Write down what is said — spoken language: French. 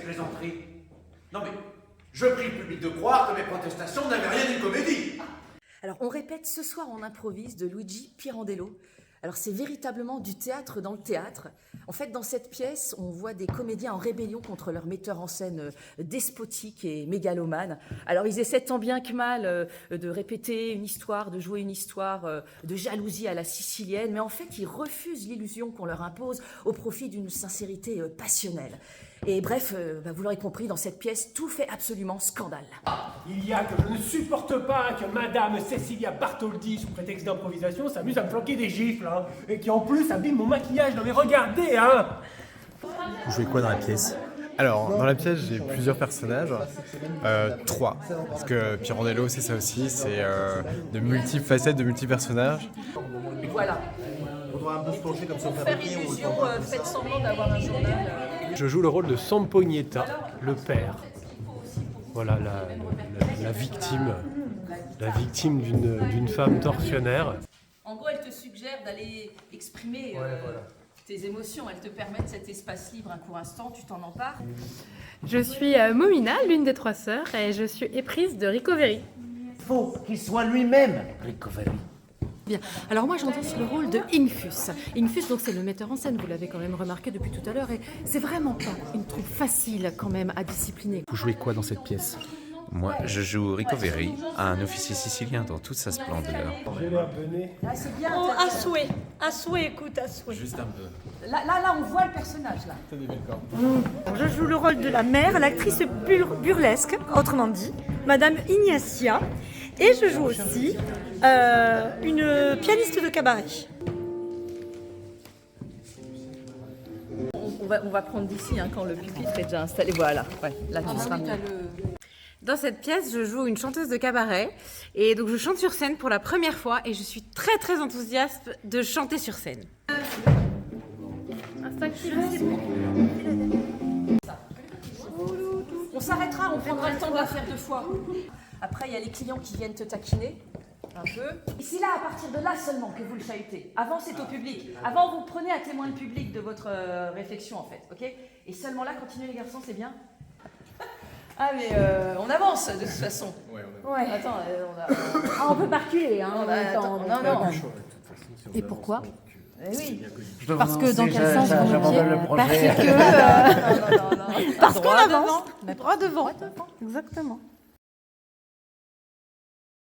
plaisanteries? Non mais, je prie le public de croire que mes protestations n'avaient rien d'une comédie. Alors, on répète Ce soir on improvise de Luigi Pirandello. Alors, c'est véritablement du théâtre dans le théâtre. En fait, dans cette pièce, on voit des comédiens en rébellion contre leur metteur en scène despotique et mégalomane. Alors, ils essaient tant bien que mal de répéter une histoire, de jouer une histoire de jalousie à la sicilienne, mais en fait, ils refusent l'illusion qu'on leur impose au profit d'une sincérité passionnelle. Et bref, vous l'aurez compris, dans cette pièce, tout fait absolument scandale. Il y a que je ne supporte pas que Madame Cecilia Bartholdi, sous prétexte d'improvisation, s'amuse à me flanquer des gifles, hein, et qui en plus abîme mon maquillage. Non mais regardez, hein. Vous jouez quoi dans la pièce? Alors, dans la pièce, j'ai plusieurs personnages. 3. Parce que Pirandello, c'est ça aussi, c'est de multiples facettes, de multiples personnages. Voilà. On doit un peu se plonger comme ça au Faire papier. illusion, faites semblant d'avoir un journal. Je joue le rôle de Sampognetta, le père. Voilà, la victime d'une femme tortionnaire. En gros, elle te suggère d'aller exprimer tes émotions. Elle te permet cet espace libre un court instant, tu t'en empares. Je suis Momina, l'une des 3 sœurs, et je suis éprise de Ricoveri. Faut qu'il soit lui-même, Ricoveri. Bien. Alors moi j'endosse le rôle de Infus. Infus, donc c'est le metteur en scène, vous l'avez quand même remarqué depuis tout à l'heure, et c'est vraiment pas une troupe facile quand même à discipliner. Vous jouez quoi dans cette pièce? Moi, je joue Ricoveri, un officier sicilien dans toute sa splendeur. J'ai l'air bené. Ah, c'est bien. Oh, à souhait, écoute, à souhait. Juste un peu. Là, on voit le personnage, là. Je joue le rôle de la mère, l'actrice burlesque, autrement dit, Madame Ignacia. Et je joue aussi une pianiste de cabaret. On va prendre d'ici quand le pupitre est déjà installé. Voilà, ouais, là tu seras mieux. Dans cette pièce, je joue une chanteuse de cabaret, et donc je chante sur scène pour la première fois, et je suis très très enthousiaste de chanter sur scène. On s'arrêtera, on prendra le temps de la faire 2 fois. Après, il y a les clients qui viennent te taquiner un peu. Et c'est là, à partir de là seulement, que vous le chahutez. Avant, c'est au public. Avant, vous prenez à témoin le public de votre réflexion, en fait. Ok? Et seulement là, continuez les garçons, c'est bien? Ah, mais on avance, de toute façon. Ouais. Attends, on peut pas reculer, hein. non. Et pourquoi? Oui. Parce que dans quel sens vous J'abandonne le projet. Parce que... Non. Parce qu'on avance. Droit devant. Exactement.